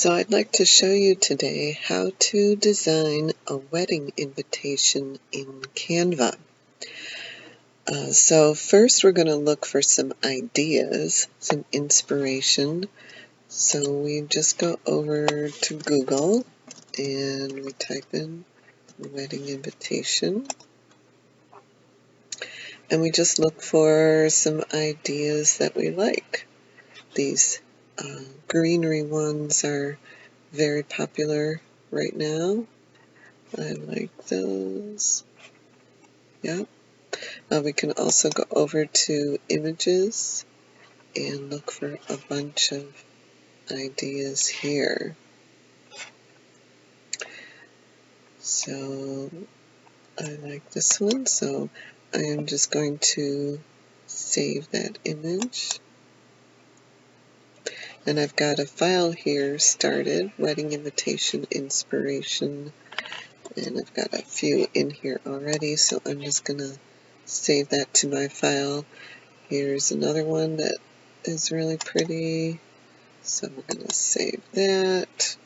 So I'd like to show you today how to design a wedding invitation in Canva. So first we're going to look for some ideas, some inspiration. So we just go over to Google and we type in wedding invitation. And we just look for some ideas that we like. These greenery ones are very popular right now. I like those. Yeah. We can also go over to images and look for a bunch of ideas here. So I like this one, so I am just going to save that image. And I've got a file here started, wedding invitation inspiration, and I've got a few in here already, so I'm just going to save that to my file. Here's another one that is really pretty, so we're going to save that.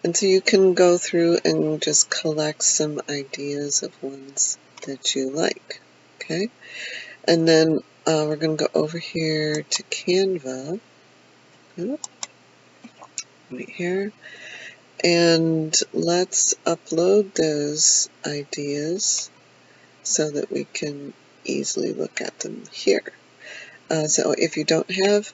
And so you can go through and just collect some ideas of ones that you like, okay? And then we're going to go over here to Canva, right here, and let's upload those ideas so that we can easily look at them here. So if you don't have,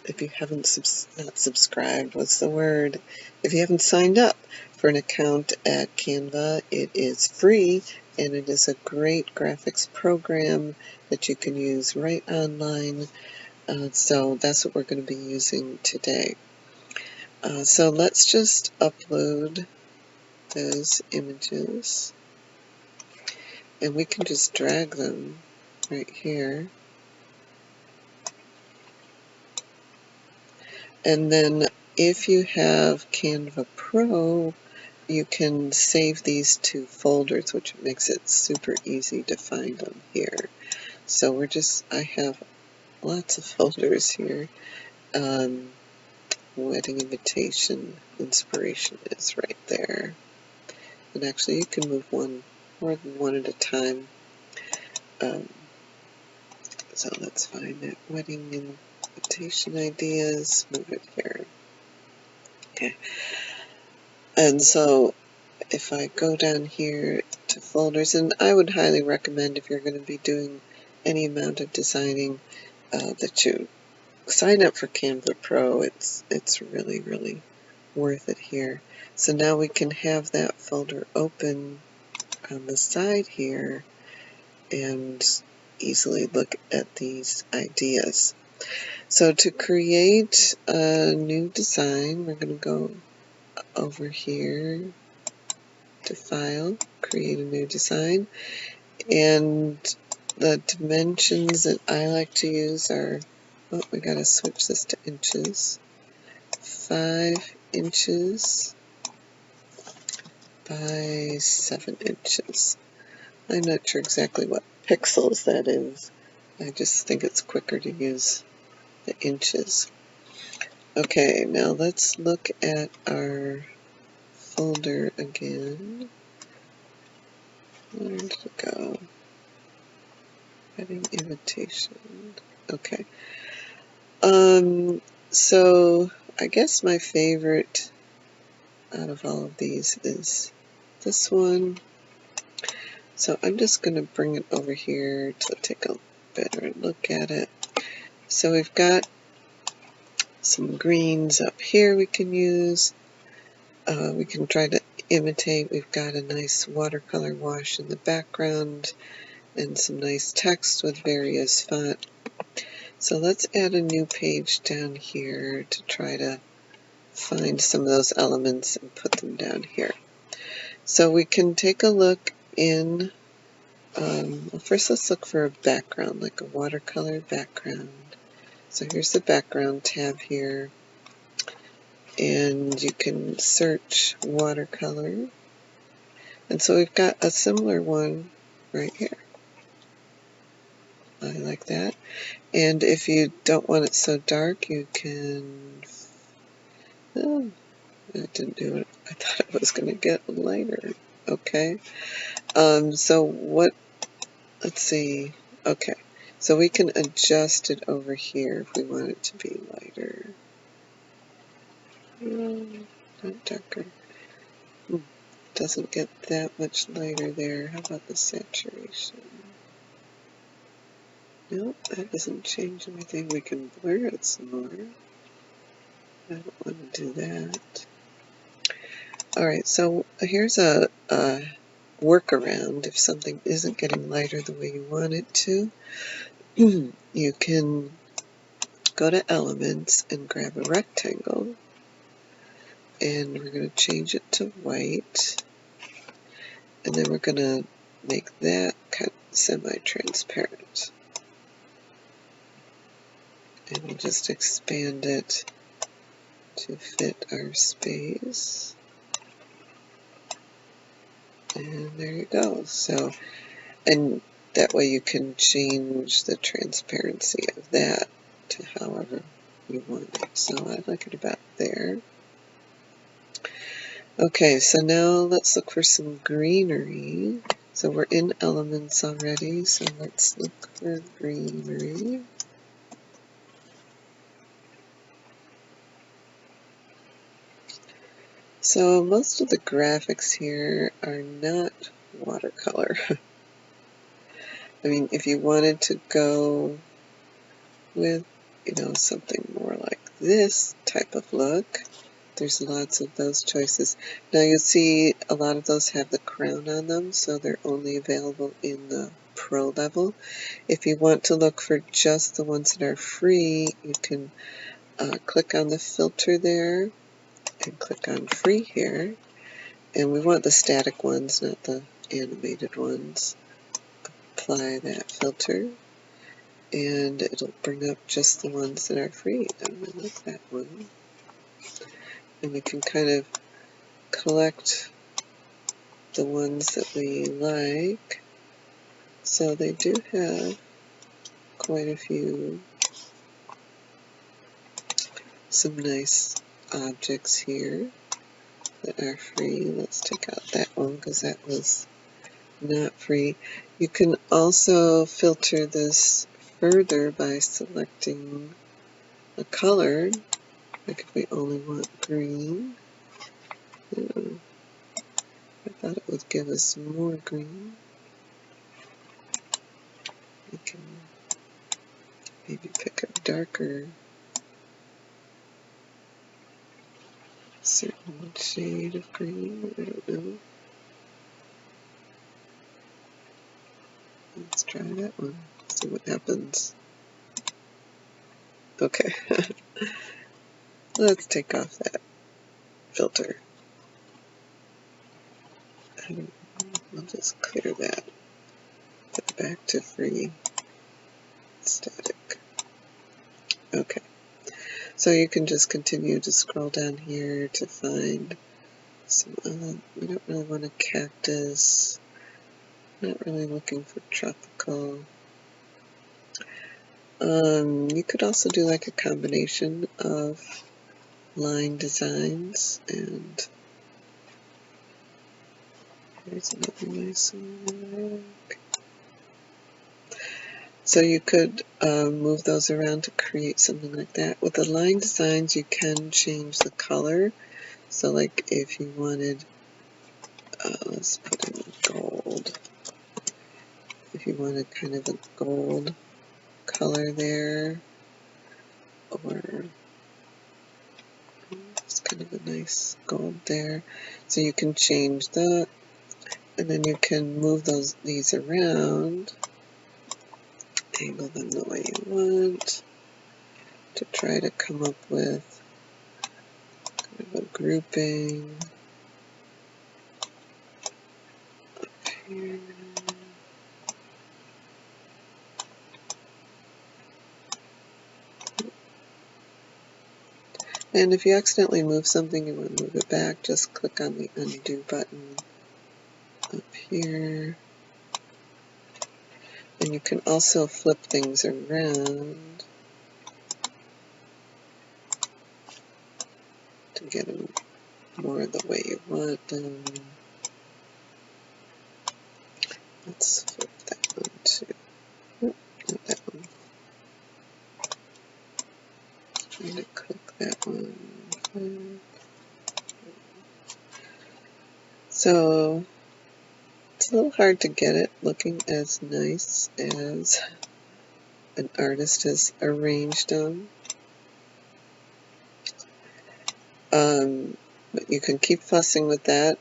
if you haven't not subscribed, what's the word? If you haven't signed up for an account at Canva, it is free and it is a great graphics program that you can use right online. So that's what we're going to be using today. So let's just upload those images and we can just drag them right here. And then if you have Canva Pro, you can save these to folders, which makes it super easy to find them here. So I have lots of folders here. Wedding invitation inspiration is right there. And actually you can move more than one at a time. So let's find that wedding invitation ideas, move it here. Okay. And so if I go down here to folders, and I would highly recommend if you're going to be doing any amount of designing that you sign up for Canva Pro. It's really, really worth it here. So now we can have that folder open on the side here and easily look at these ideas. So to create a new design, we're going to go over here to File, Create a New Design, and the dimensions that I like to use are, oh, we got to switch this to inches, 5 inches by 7 inches. I'm not sure exactly what pixels that is. I just think it's quicker to use the inches. Okay, now let's look at our folder again. Where did it go? Wedding invitation. Okay. So I guess my favorite out of all of these is this one. So I'm just going to bring it over here to take a better look at it. So we've got some greens up here we can use. We can try to imitate. We've got a nice watercolor wash in the background and some nice text with various font. So let's add a new page down here to try to find some of those elements and put them down here. So we can take a look in, well, first let's look for a background, like a watercolor background. So here's the background tab here, and you can search watercolor. And so we've got a similar one right here. I like that. And if you don't want it so dark, you can, oh, I didn't do it. I thought it was going to get lighter. Okay. So what, let's see. Okay. So we can adjust it over here if we want it to be lighter. Not darker. Doesn't get that much lighter there. How about the saturation? Nope, that doesn't change anything. We can blur it some more. I don't want to do that. Alright, so here's a workaround if something isn't getting lighter the way you want it to. You can go to Elements and grab a rectangle, and we're going to change it to white, and then we're going to make that kind of semi-transparent. And we'll just expand it to fit our space. And there you go. So, and that way you can change the transparency of that to however you want it. So I like it about there. Okay, so now let's look for some greenery. So we're in Elements already, so let's look for greenery. So most of the graphics here are not watercolor. I mean, if you wanted to go with, something more like this type of look, there's lots of those choices. Now you'll see a lot of those have the crown on them, so they're only available in the Pro level. If you want to look for just the ones that are free, you can click on the filter there and click on free here. And we want the static ones, not the animated ones. Apply that filter, and it'll bring up just the ones that are free. I like that one. And we can kind of collect the ones that we like. So they do have quite a few, some nice objects here that are free. Let's take out that one because that was not free. You can also filter this further by selecting a color, like if we only want green. I thought it would give us more green. We can maybe pick a darker certain shade of green. I don't know. Let's try that one. See what happens. Okay. Let's take off that filter. And I'll just clear that. Put it back to free. Static. Okay. So you can just continue to scroll down here to find some, we don't really want a cactus. Not really looking for tropical. You could also do like a combination of line designs, and here's another nice one. So you could move those around to create something like that. With the line designs, you can change the color. So like if you wanted, let's put in gold. If you wanted kind of a gold color there, or it's kind of a nice gold there. So you can change that, and then you can move these around, angle them the way you want, to try to come up with kind of a grouping up here. And if you accidentally move something, you want to move it back, just click on the undo button up here. And you can also flip things around to get them more the way you want them. Let's flip that one too. Nope, not that one. Trying to click that one. So it's a little hard to get it looking as nice as an artist has arranged them. But you can keep fussing with that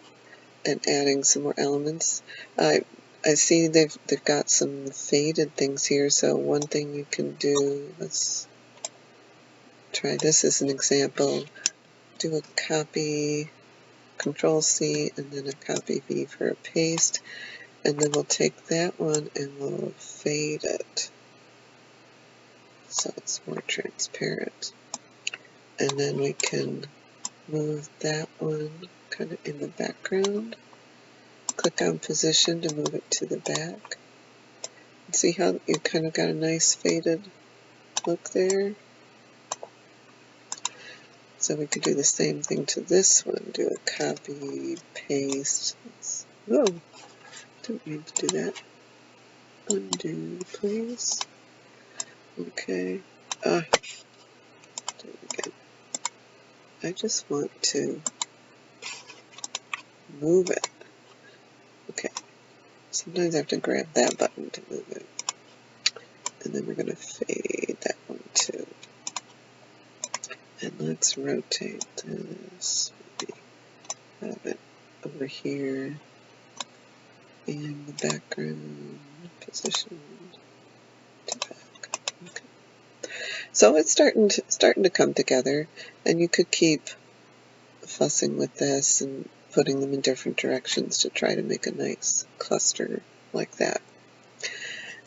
and adding some more elements. I see they've got some faded things here, so one thing you can do, let's try this as an example. Do a copy, Control C, and then a copy V for a paste, and then we'll take that one and we'll fade it so it's more transparent. And then we can move that one kind of in the background. Click on position to move it to the back. See how you kind of got a nice faded look there? So we could do the same thing to this one. Do a copy, paste. Whoa, didn't mean to do that. Undo, please. Okay. Do it again. I just want to move it. Okay. Sometimes I have to grab that button to move it. And then we're going to fade that one too. And let's rotate this. Maybe have it over here in the background position to back. Okay. So it's starting to come together, and you could keep fussing with this and putting them in different directions to try to make a nice cluster like that.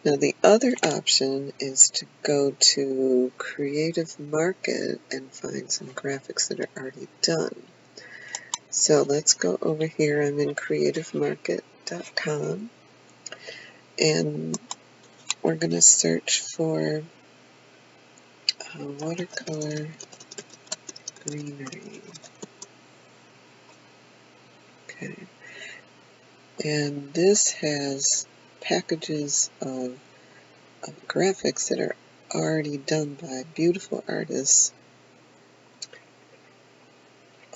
Now the other option is to go to Creative Market and find some graphics that are already done. So let's go over here. I'm in creativemarket.com, and we're going to search for watercolor greenery. Okay. And this has packages of graphics that are already done by beautiful artists,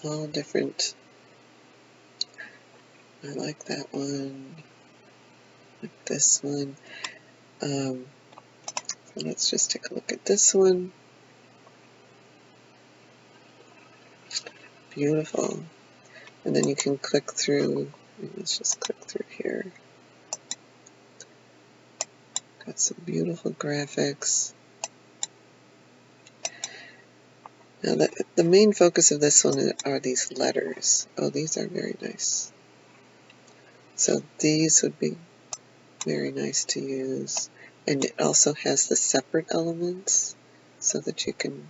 all different. I like that one, like this one. So let's just take a look at this one. Beautiful. And then you can click through. Let's just click through here. Got some beautiful graphics. Now the main focus of this one are these letters. Oh, these are very nice. So these would be very nice to use. And it also has the separate elements so that you can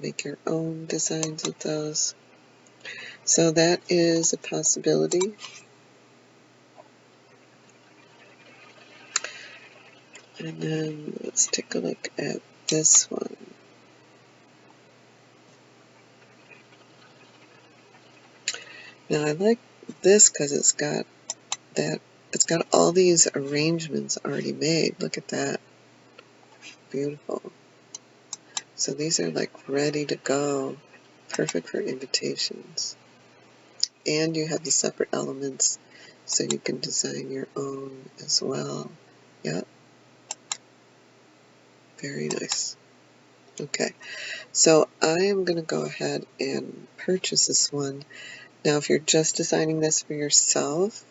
make your own designs with those. So that is a possibility. And then let's take a look at this one. Now I like this because it's got all these arrangements already made. Look at that. Beautiful. So these are like ready to go. Perfect for invitations. And you have the separate elements so you can design your own as well. Yep. Very nice. Okay. So I am going to go ahead and purchase this one. Now if you're just designing this for yourself,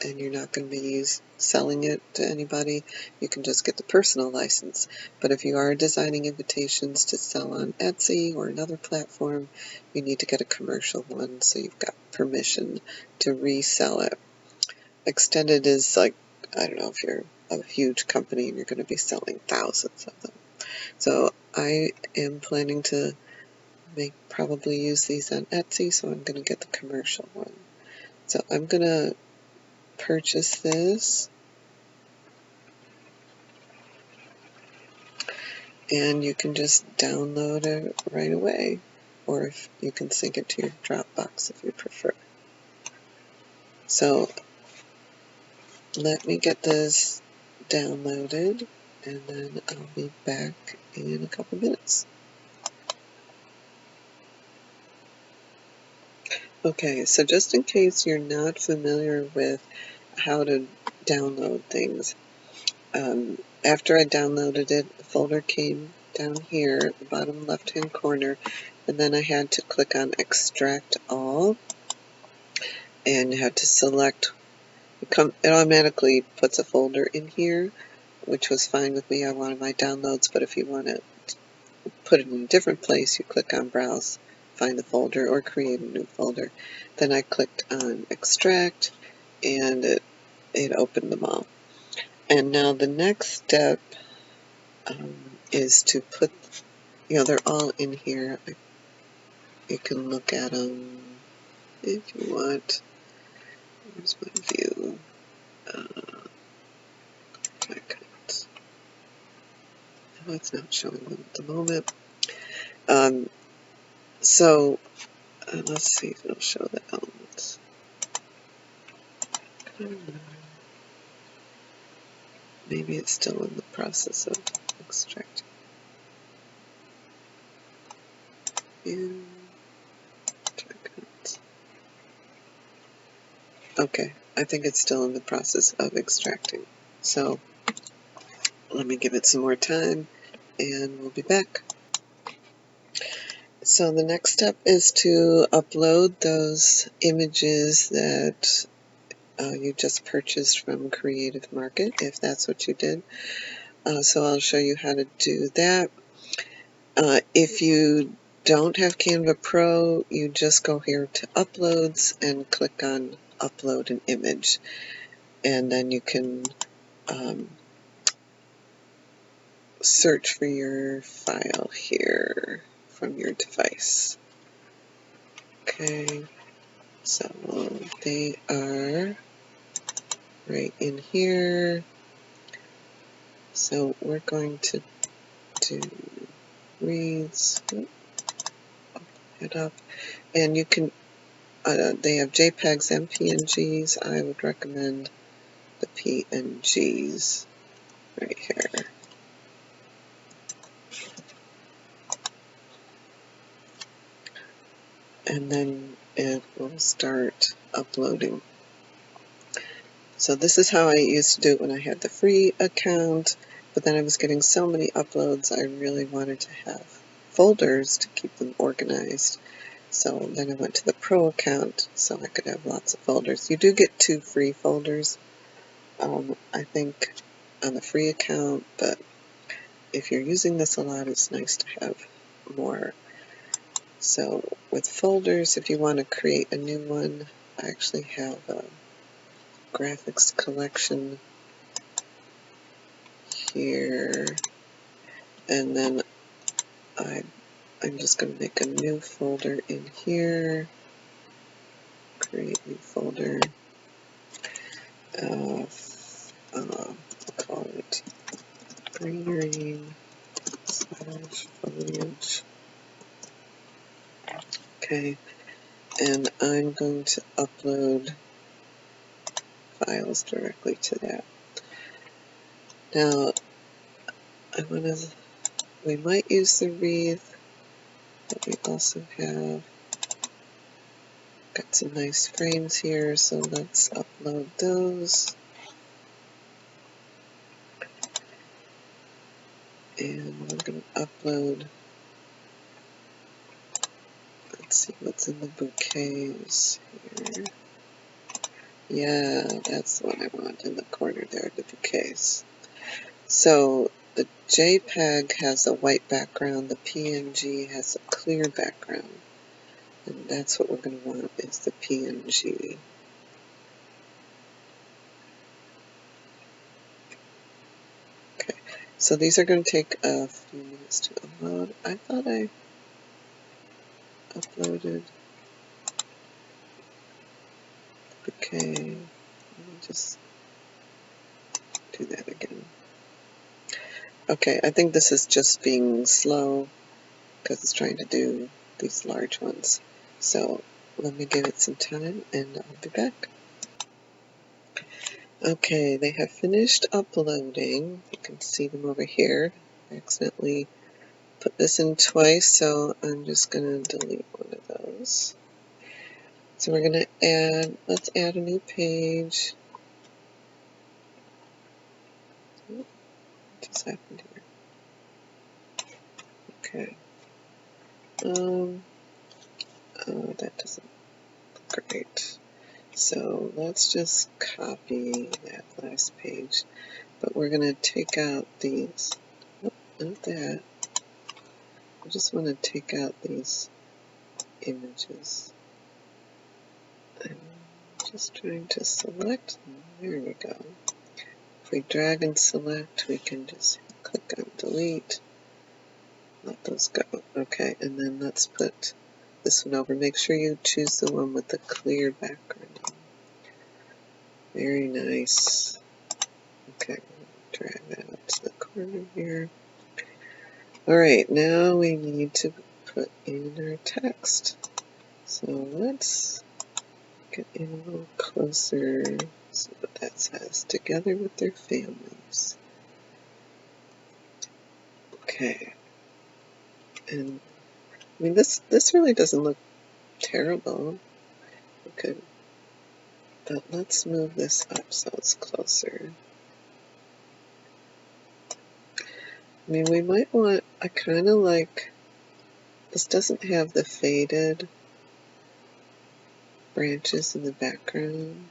and you're not going to be selling it to anybody, you can just get the personal license. But if you are designing invitations to sell on Etsy or another platform, you need to get a commercial one so you've got permission to resell it. Extended is like, I don't know if you're a huge company and you're going to be selling thousands of them. So I am planning to probably use these on Etsy, so I'm going to get the commercial one. So I'm going to purchase this, and you can just download it right away, or if you can sync it to your Dropbox if you prefer. So let me get this downloaded, and then I'll be back in a couple minutes. Okay, so just in case you're not familiar with how to download things, after I downloaded it, the folder came down here at the bottom left-hand corner, and then I had to click on Extract All, and you had to select. It automatically puts a folder in here, which was fine with me. I wanted my downloads, but if you want to put it in a different place, you click on Browse, find the folder, or create a new folder. Then I clicked on Extract, and it opened them all. And now the next step is to put, they're all in here. You can look at them if you want. Here's my view. No, it's not showing them at the moment. So let's see if it'll show the elements. Maybe it's still in the process of extracting. Okay, I think it's still in the process of extracting. So let me give it some more time, and we'll be back. So the next step is to upload those images that you just purchased from Creative Market, if that's what you did. So I'll show you how to do that. If you don't have Canva Pro, you just go here to Uploads and click on Upload an Image. And then you can search for your file here from your device. Okay, so they are right in here. So we're going to do reads, open it up, and you can, they have JPEGs and PNGs. I would recommend the PNGs right here. And then it will start uploading. So this is how I used to do it when I had the free account, but then I was getting so many uploads I really wanted to have folders to keep them organized. So then I went to the pro account so I could have lots of folders. You do get 2 free folders, I think, on the free account, but if you're using this a lot, it's nice to have more. So with folders, if you want to create a new one, I actually have a graphics collection here, and then I'm just going to make a new folder in here, create new folder, I'll call it greenery/foliage. Okay, and I'm going to upload files directly to that. Now, we might use the wreath, but we also have got some nice frames here, so let's upload those. And we're going to upload, let's see what's in the bouquets here. Yeah, that's the one I want in the corner there, the bouquets. So the JPEG has a white background, the PNG has a clear background, and that's what we're going to want is the PNG. Okay, so these are going to take a few minutes to upload. I thought I uploaded the bouquet. Let me just do that again. Okay, I think this is just being slow because it's trying to do these large ones. So let me give it some time and I'll be back. Okay, they have finished uploading. You can see them over here. I accidentally put this in twice, so I'm just going to delete one of those. So we're going to add, let's add a new page. What just happened here? Okay. Oh, that doesn't look great. So let's just copy that last page. But we're going to take out these. Oh, not that. I just want to take out these images. I'm just trying to select them. There we go. If we drag and select, we can just click on delete. Let those go. Okay, and then let's put this one over. Make sure you choose the one with the clear background. Very nice. Okay, drag that up to the corner here. Alright, now we need to put in our text. So let's get in a little closer, see what that says. Together with their families. Okay. And I mean this really doesn't look terrible. Okay. But let's move this up so it's closer. I mean we might want, I kinda like, this doesn't have the faded branches in the background,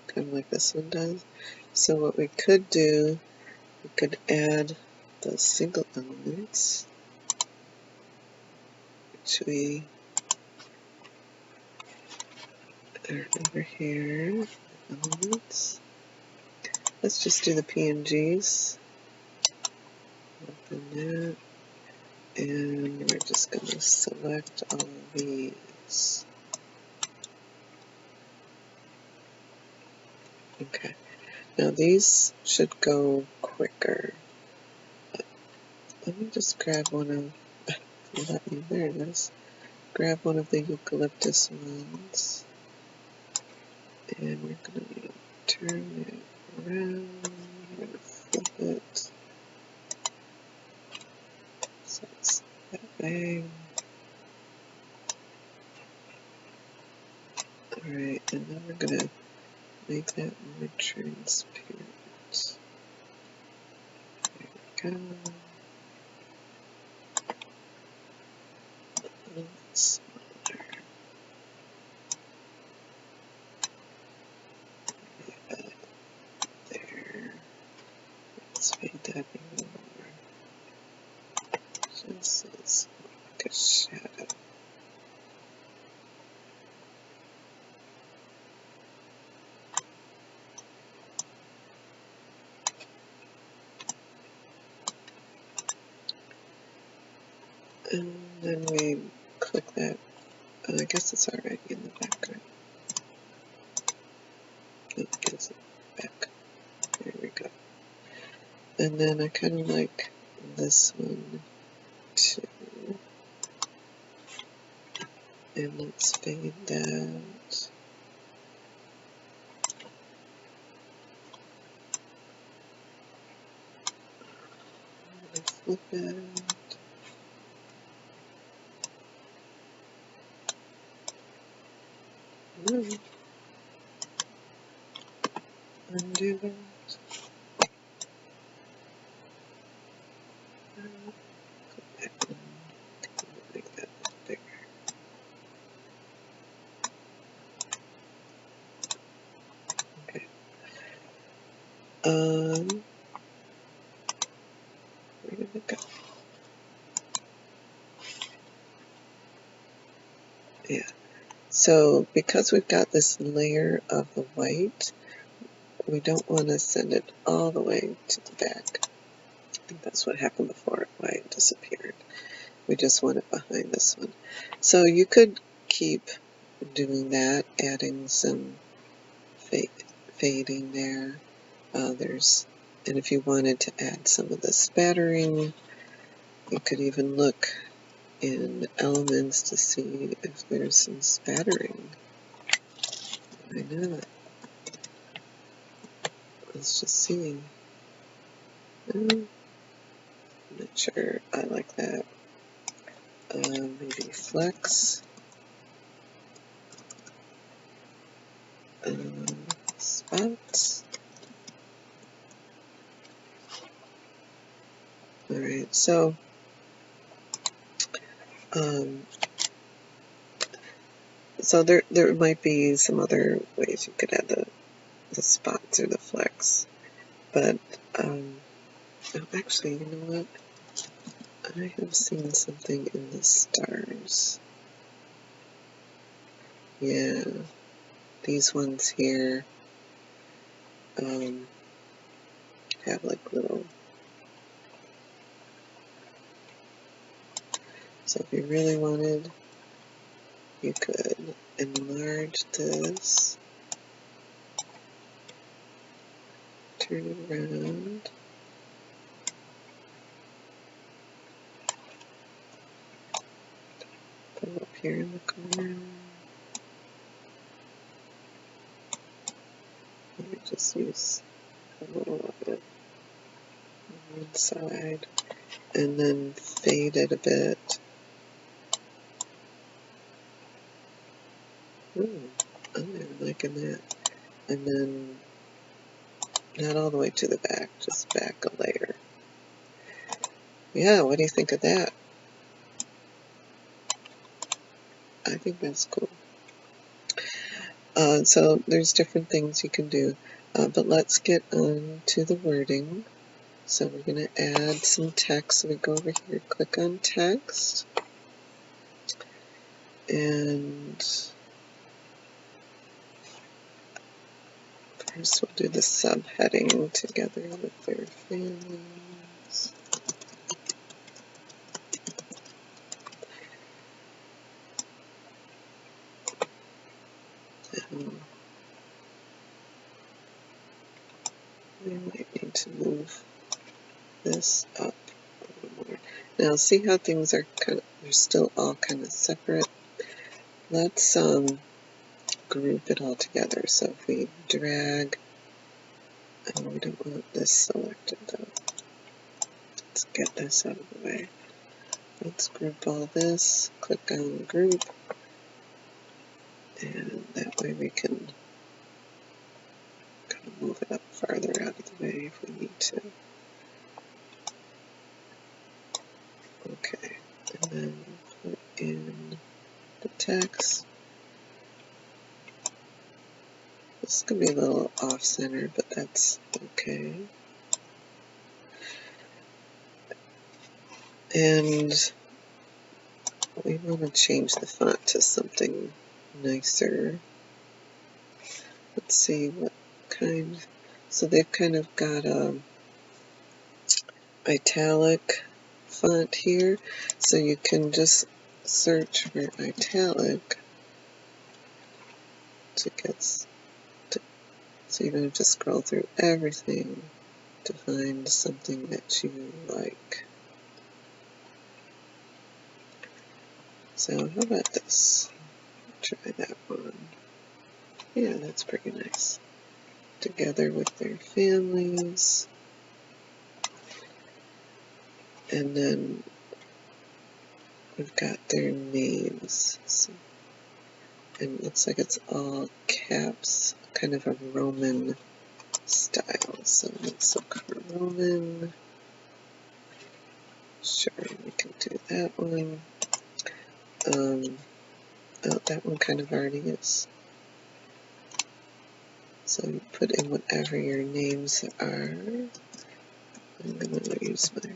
kind of like this one does. So what we could do, we could add the single elements, which we are over here, elements. Let's just do the PNGs, open that, and we're just going to select all of these. Okay, now these should go quicker. Let me just grab one of, there it is. Grab one of the eucalyptus ones, and we're going to turn it around, we're going to flip it, so it's that way. Alright, and then we're going to make that more transparent. There we go. A little smaller. There. Let's fade that even more. Just as like a shadow. And then we click that. I guess it's already in the background. It gives it back. There we go. And then I kind of like this one too. And let's fade that. Flip it. Undo that. Make that bigger. Okay. Where did it go? Yeah. So because we've got this layer of the white, we don't want to send it all the way to the back. I think that's what happened before white disappeared. We just want it behind this one. So you could keep doing that, adding some fading there. There's And if you wanted to add some of the spattering, you could even look in elements to see if there's some spattering. Why not? Let's just see. I'm not sure I like that. Maybe flex. Spots. Alright, so there might be some other ways you could add the spots or the flex, but oh, actually, you know what? I have seen something in the stars. Yeah, these ones here have like little. So if you really wanted, you could enlarge this, turn it around, put it up here in the corner. Let me just use a little of it on one side, and then fade it a bit. Ooh, I'm liking that. And then not all the way to the back, just back a layer. Yeah, what do you think of that? I think that's cool. So there's different things you can do, but let's get on to the wording. So we're going to add some text. So we go over here, click on text, and first we'll do the subheading together with their families. And we might need to move this up a little more. Now see how things are they're still all kind of separate. Let's group it all together. So if we drag, we don't want this selected though. Let's get this out of the way. Let's group all this, click on group, and that way we can kind of move it up farther out of the way if we need to. Okay, and then put in the text. This is going to be a little off-center, but that's okay. And we want to change the font to something nicer. Let's see what kind. So they've kind of got a italic font here, so you can just search for italic so you don't have to scroll through everything to find something that you like. So how about this? Try that one. Yeah, that's pretty nice. Together with their families. And then we've got their names. So, and it looks like it's all caps, kind of a Roman style. So let's look for Roman. Sure, we can do that one. Oh, that one kind of already is. So you put in whatever your names are. I'm going to use my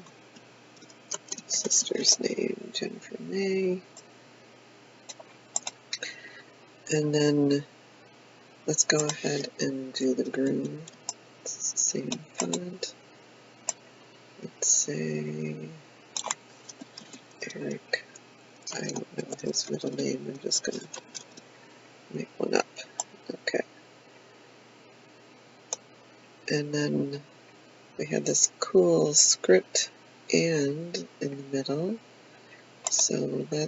sister's name, Jennifer May. And then let's go ahead and do the groom. It's the same font. Let's say Eric. I don't know his middle name. I'm just going to make one up. Okay. And then we had this cool script and in the middle. So I'll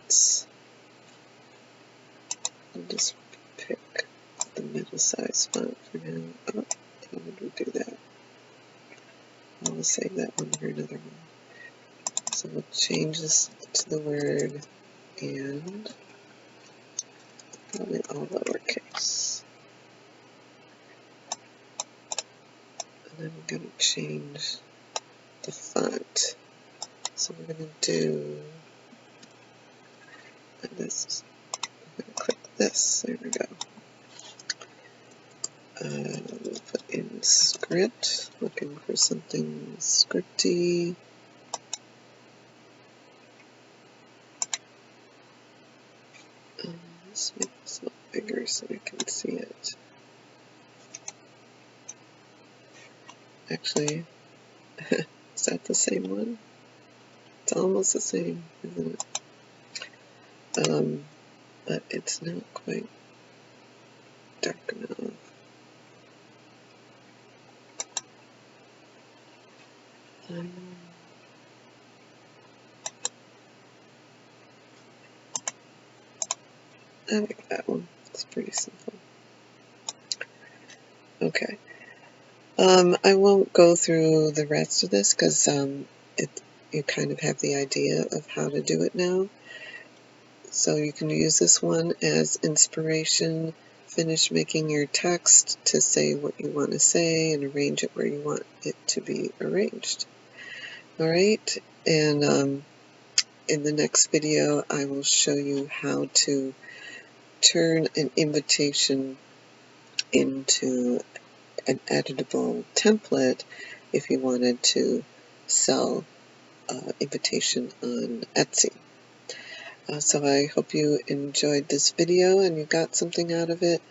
just pick the middle size font for now. Oh, how would we do that? I'll save that one for another one. So we'll change this to the word and, probably all lowercase. And then we're going to change the font. So we're going to do this. I'm going to click this. There we go. We'll put in script, looking for something scripty. Let's make this a little bigger so we can see it. Actually, is that the same one? It's almost the same, isn't it? But it's not quite dark enough. I like that one. It's pretty simple. Okay. I won't go through the rest of this because you kind of have the idea of how to do it now. So you can use this one as inspiration. Finish making your text to say what you want to say and arrange it where you want it to be arranged. Alright, and in the next video I will show you how to turn an invitation into an editable template if you wanted to sell invitation on Etsy. So I hope you enjoyed this video and you got something out of it.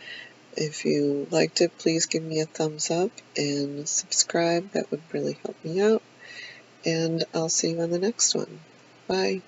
If you liked it, please give me a thumbs up and subscribe. That would really help me out. And I'll see you on the next one. Bye.